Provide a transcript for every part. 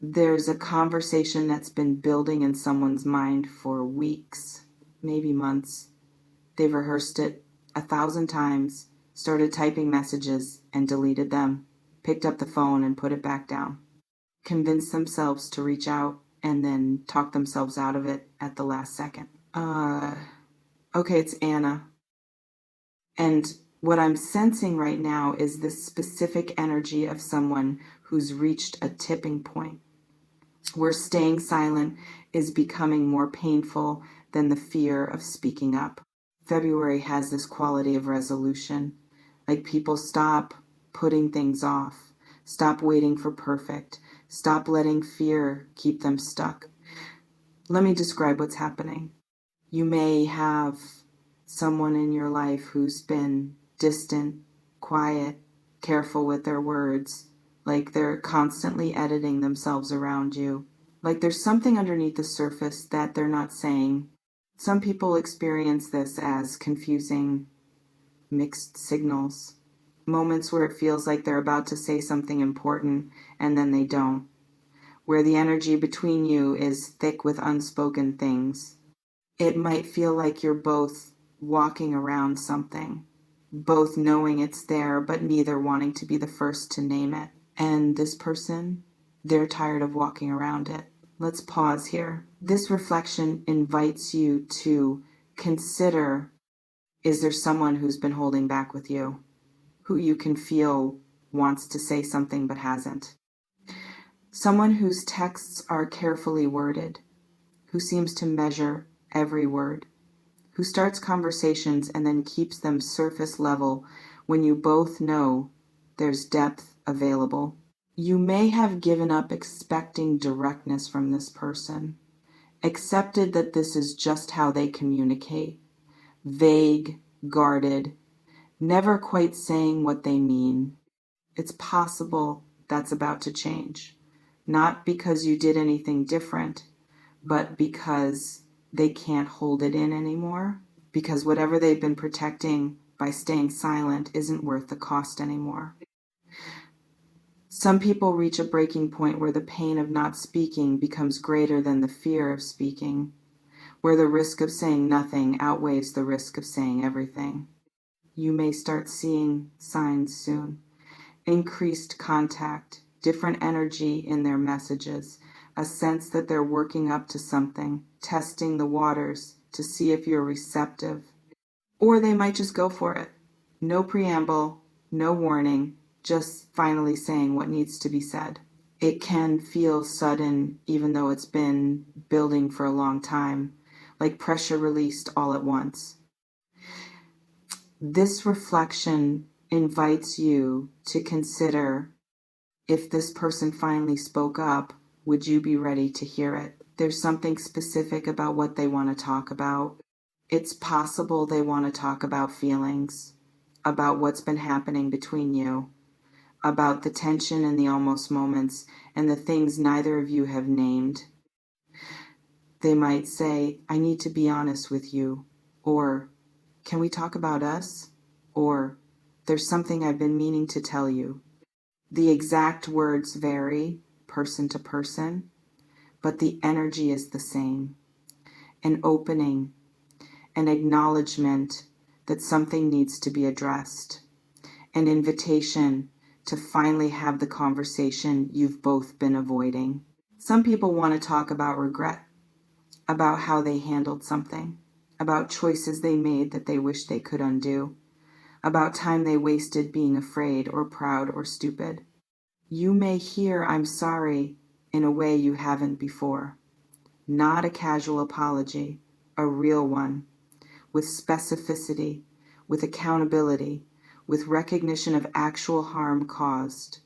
There's a conversation that's been building in someone's mind for weeks, maybe months. They've rehearsed it 1,000 times, started typing messages and deleted them, picked up the phone and put it back down, convinced themselves to reach out and then talk themselves out of it at the last second. Okay, it's Anna. And what I'm sensing right now is this specific energy of someone who's reached a tipping point where staying silent is becoming more painful than the fear of speaking up. February has this quality of resolution, like people stop putting things off, stop waiting for perfect, stop letting fear keep them stuck. Let me describe what's happening. You may have someone in your life who's been distant, quiet, careful with their words, like they're constantly editing themselves around you. Like there's something underneath the surface that they're not saying. Some people experience this as confusing, mixed signals. Moments where it feels like they're about to say something important and then they don't. Where the energy between you is thick with unspoken things. It might feel like you're both walking around something, both knowing it's there, but neither wanting to be the first to name it. And this person, they're tired of walking around it. Let's pause here. This reflection invites you to consider, is there someone who's been holding back with you, who you can feel wants to say something but hasn't? Someone whose texts are carefully worded, who seems to measure every word, who starts conversations and then keeps them surface level when you both know there's depth available. You may have given up expecting directness from this person, accepted that this is just how they communicate, vague, guarded, never quite saying what they mean. It's possible that's about to change, not because you did anything different, but because they can't hold it in anymore, because whatever they've been protecting by staying silent isn't worth the cost anymore. Some people reach a breaking point where the pain of not speaking becomes greater than the fear of speaking, where the risk of saying nothing outweighs the risk of saying everything. You may start seeing signs soon. Increased contact, different energy in their messages, a sense that they're working up to something, testing the waters to see if you're receptive. Or they might just go for it. No preamble, no warning, just finally saying what needs to be said. It can feel sudden, even though it's been building for a long time, like pressure released all at once. This reflection invites you to consider, if this person finally spoke up, would you be ready to hear it? There's something specific about what they want to talk about. It's possible they want to talk about feelings, about what's been happening between you, about the tension and the almost moments and the things neither of you have named. They might say, I need to be honest with you, or can we talk about us? Or there's something I've been meaning to tell you. The exact words vary person to person, but the energy is the same. An opening, an acknowledgement that something needs to be addressed, an invitation to finally have the conversation you've both been avoiding. Some people want to talk about regret, about how they handled something, about choices they made that they wish they could undo, about time they wasted being afraid or proud or stupid. You may hear I'm sorry in a way you haven't before. Not a casual apology, a real one, with specificity, with accountability, with recognition of actual harm caused.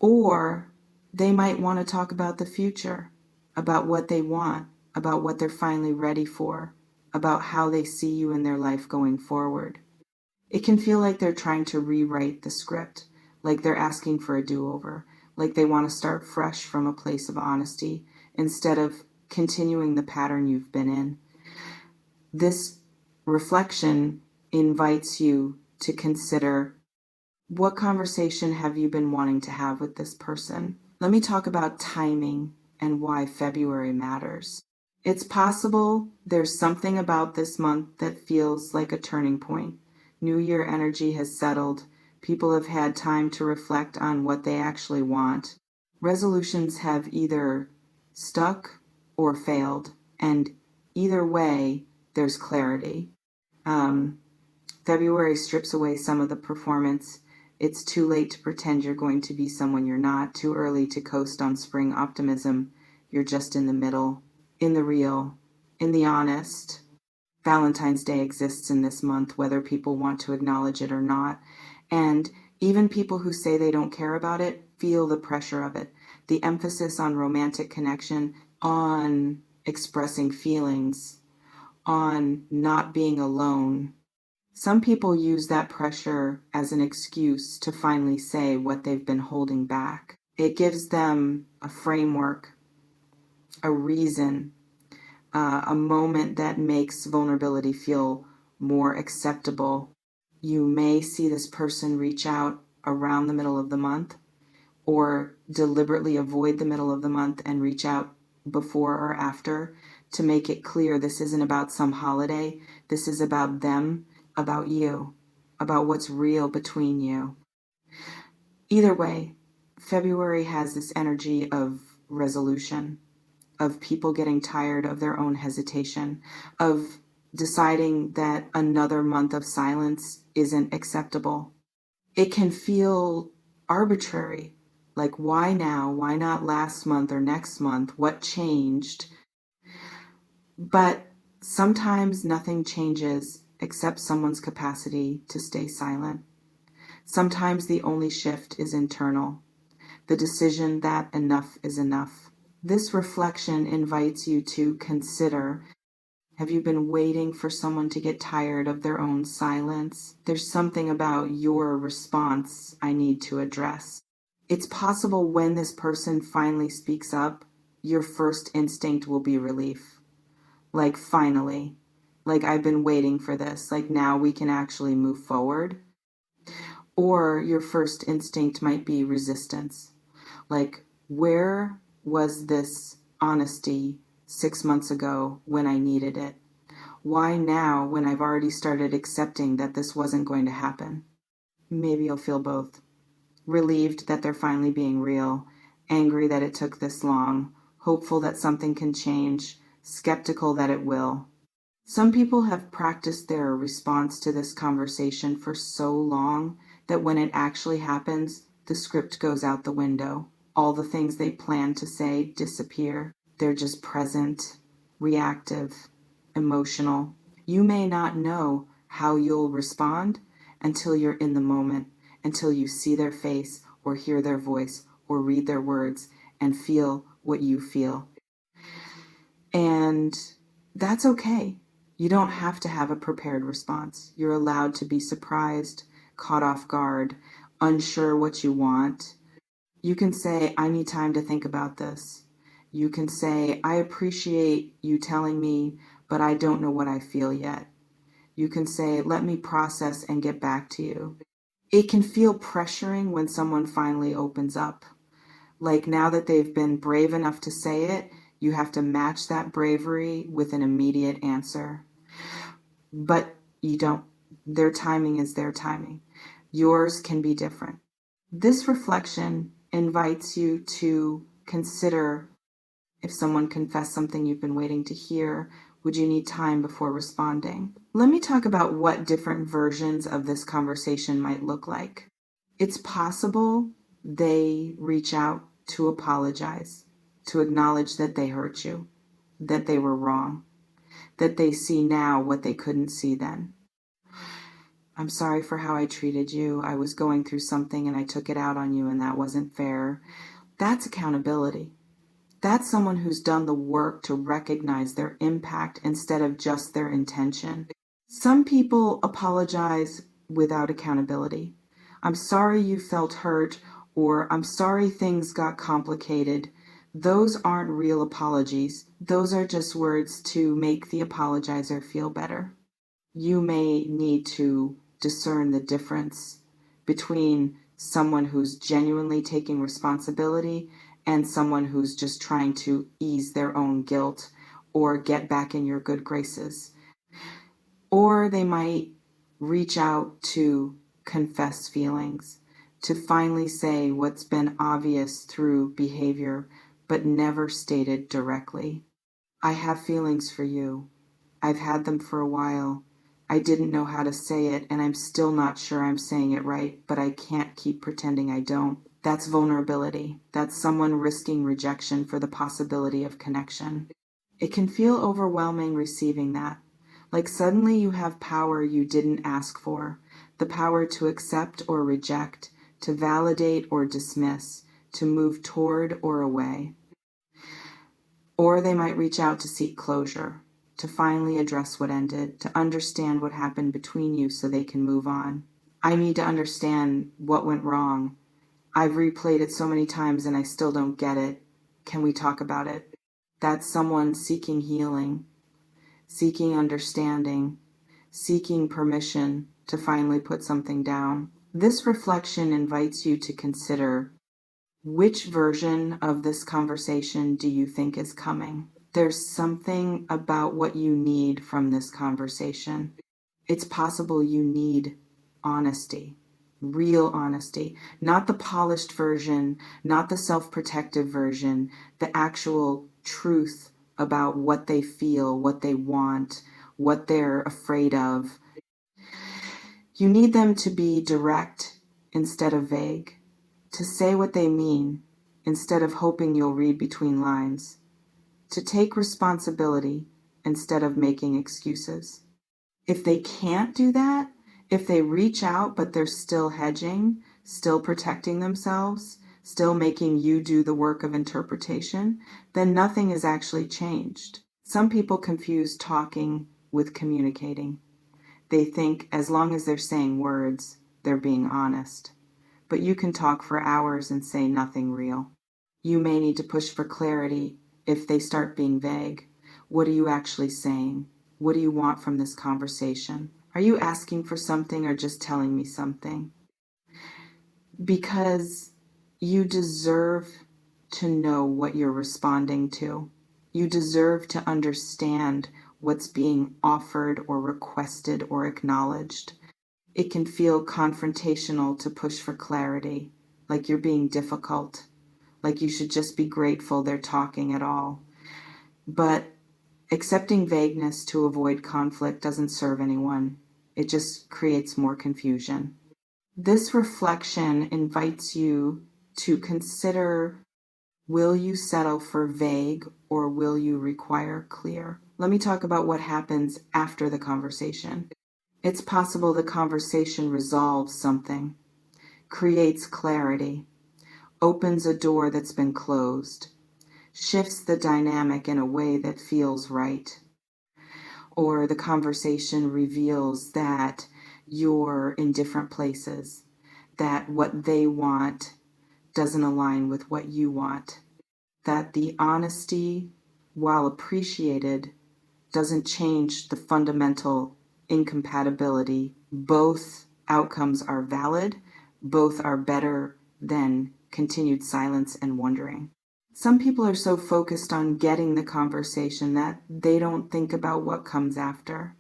Or they might want to talk about the future, about what they want, about what they're finally ready for, about how they see you in their life going forward. It can feel like they're trying to rewrite the script, like they're asking for a do-over, like they want to start fresh from a place of honesty instead of continuing the pattern you've been in. This reflection invites you to consider, What conversation have you been wanting to have with this person? Let me talk about timing and why February matters. It's possible there's something about this month that feels like a turning point. New Year energy has settled. People have had time to reflect on what they actually want. Resolutions have either stuck or failed, and either way, there's clarity. Um, February strips away some of the performance. It's too late to pretend you're going to be someone you're not, too early to coast on spring optimism. You're just in the middle, in the real, in the honest. Valentine's Day exists in this month, whether people want to acknowledge it or not. And even people who say they don't care about it feel the pressure of it. The emphasis on romantic connection, on expressing feelings, on not being alone. Some people use that pressure as an excuse to finally say what they've been holding back. It gives them a framework, a reason, a moment that makes vulnerability feel more acceptable. You may see this person reach out around the middle of the month or deliberately avoid the middle of the month and reach out before or after to make it clear this isn't about some holiday. This is about them, about you, about what's real between you. Either way, February has this energy of resolution, of people getting tired of their own hesitation, of deciding that another month of silence isn't acceptable. It can feel arbitrary, like why now? Why not last month or next month? What changed? But sometimes nothing changes except someone's capacity to stay silent. Sometimes the only shift is internal, the decision that enough is enough. This reflection invites you to consider, have you been waiting for someone to get tired of their own silence? There's something about your response I need to address. It's possible when this person finally speaks up, your first instinct will be relief. Like, finally. Like, I've been waiting for this. Like, now we can actually move forward. Or your first instinct might be resistance. Like, where was this honesty 6 months ago when I needed it? Why now when I've already started accepting that this wasn't going to happen? Maybe you'll feel both. Relieved that they're finally being real, angry that it took this long, hopeful that something can change, skeptical that it will. Some people have practiced their response to this conversation for so long that when it actually happens, the script goes out the window. All the things they planned to say disappear. They're just present, reactive, emotional. You may not know how you'll respond until you're in the moment, until you see their face or hear their voice or read their words and feel what you feel. And that's okay. You don't have to have a prepared response. You're allowed to be surprised, caught off guard, unsure what you want. You can say, I need time to think about this. You can say, I appreciate you telling me, but I don't know what I feel yet. You can say, let me process and get back to you. It can feel pressuring when someone finally opens up. Like, now that they've been brave enough to say it, you have to match that bravery with an immediate answer. But you don't. Their timing is their timing. Yours can be different. This reflection invites you to consider, if someone confessed something you've been waiting to hear, would you need time before responding? Let me talk about what different versions of this conversation might look like. It's possible they reach out to apologize, to acknowledge that they hurt you, that they were wrong, that they see now what they couldn't see then. I'm sorry for how I treated you. I was going through something and I took it out on you and that wasn't fair. That's accountability. That's someone who's done the work to recognize their impact instead of just their intention. Some people apologize without accountability. I'm sorry you felt hurt, or I'm sorry things got complicated. Those aren't real apologies. Those are just words to make the apologizer feel better. You may need to discern the difference between someone who's genuinely taking responsibility and someone who's just trying to ease their own guilt or get back in your good graces. Or they might reach out to confess feelings, to finally say what's been obvious through behavior but never stated directly. I have feelings for you. I've had them for a while. I didn't know how to say it, and I'm still not sure I'm saying it right, but I can't keep pretending I don't. That's vulnerability. That's someone risking rejection for the possibility of connection. It can feel overwhelming receiving that. Like suddenly you have power you didn't ask for, the power to accept or reject, to validate or dismiss, to move toward or away. Or they might reach out to seek closure, to finally address what ended, to understand what happened between you so they can move on. I need to understand what went wrong. I've replayed it so many times and I still don't get it. Can we talk about it? That's someone seeking healing, seeking understanding, seeking permission to finally put something down. This reflection invites you to consider, which version of this conversation do you think is coming? There's something about what you need from this conversation. It's possible you need honesty, real honesty, not the polished version, not the self-protective version, the actual truth about what they feel, what they want, what they're afraid of. You need them to be direct instead of vague, to say what they mean instead of hoping you'll read between lines, to take responsibility instead of making excuses. If they can't do that, if they reach out but they're still hedging, still protecting themselves, still making you do the work of interpretation, then nothing is actually changed. Some people confuse talking with communicating. They think as long as they're saying words, they're being honest. But you can talk for hours and say nothing real. You may need to push for clarity if they start being vague. What are you actually saying? What do you want from this conversation? Are you asking for something or just telling me something? Because you deserve to know what you're responding to. You deserve to understand what's being offered or requested or acknowledged. It can feel confrontational to push for clarity, like you're being difficult, like you should just be grateful they're talking at all. But accepting vagueness to avoid conflict doesn't serve anyone. It just creates more confusion. This reflection invites you to consider, will you settle for vague or will you require clear? Let me talk about what happens after the conversation. It's possible the conversation resolves something, creates clarity, opens a door that's been closed, shifts the dynamic in a way that feels right. Or the conversation reveals that you're in different places, that what they want doesn't align with what you want, that the honesty, while appreciated, doesn't change the fundamental incompatibility. Both outcomes are valid, both are better than continued silence and wondering. Some people are so focused on getting the conversation that they don't think about what comes after.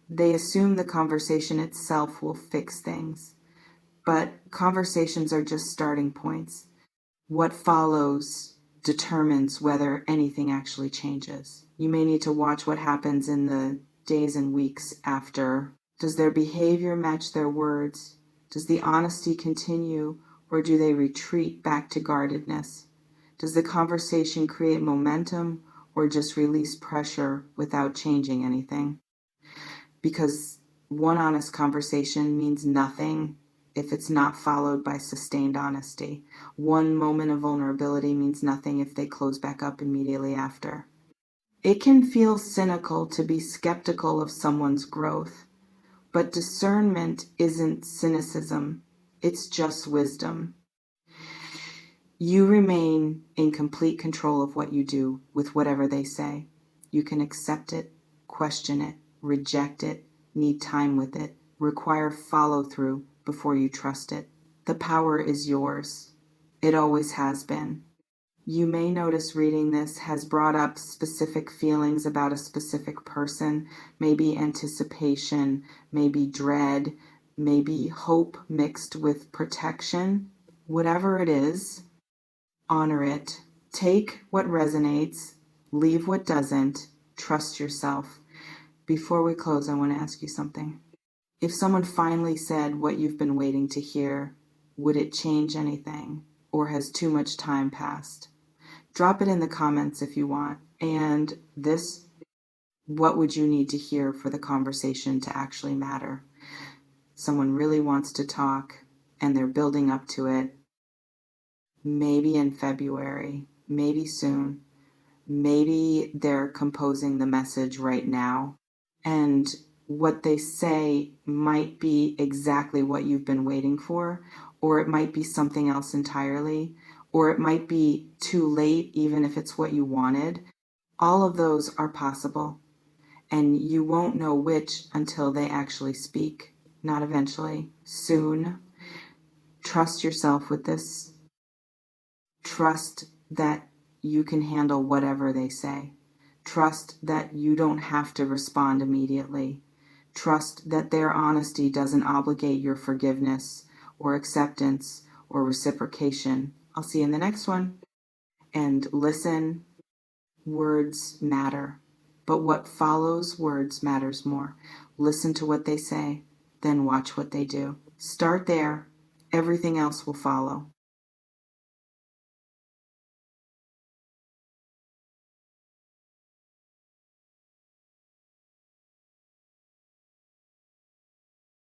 They assume the conversation itself will fix things, but conversations are just starting points. What follows determines whether anything actually changes. You may need to watch what happens in the days and weeks after. Does their behavior match their words? Does the honesty continue, or do they retreat back to guardedness? Does the conversation create momentum or just release pressure without changing anything? Because one honest conversation means nothing if it's not followed by sustained honesty. One moment of vulnerability means nothing if they close back up immediately after. It can feel cynical to be skeptical of someone's growth, but discernment isn't cynicism, it's just wisdom. You remain in complete control of what you do with whatever they say. You can accept it, question it, reject it, need time with it, require follow through, before you trust it. The power is yours. It always has been. You may notice reading this has brought up specific feelings about a specific person, maybe anticipation, maybe dread, maybe hope mixed with protection. Whatever it is, honor it. Take what resonates, leave what doesn't, trust yourself. Before we close, I want to ask you something. If someone finally said what you've been waiting to hear, would it change anything, or has too much time passed? Drop it in the comments if you want. And what would you need to hear for the conversation to actually matter? Someone really wants to talk and they're building up to it. Maybe in February, maybe soon. Maybe they're composing the message right now. And what they say might be exactly what you've been waiting for, or it might be something else entirely, or it might be too late, even if it's what you wanted. All of those are possible, and you won't know which until they actually speak. Not eventually, soon. Trust yourself with this. Trust that you can handle whatever they say. Trust that you don't have to respond immediately. Trust that their honesty doesn't obligate your forgiveness or acceptance or reciprocation. I'll see you in the next one. And listen, words matter, but what follows words matters more. Listen to what they say, then watch what they do. Start there. Everything else will follow.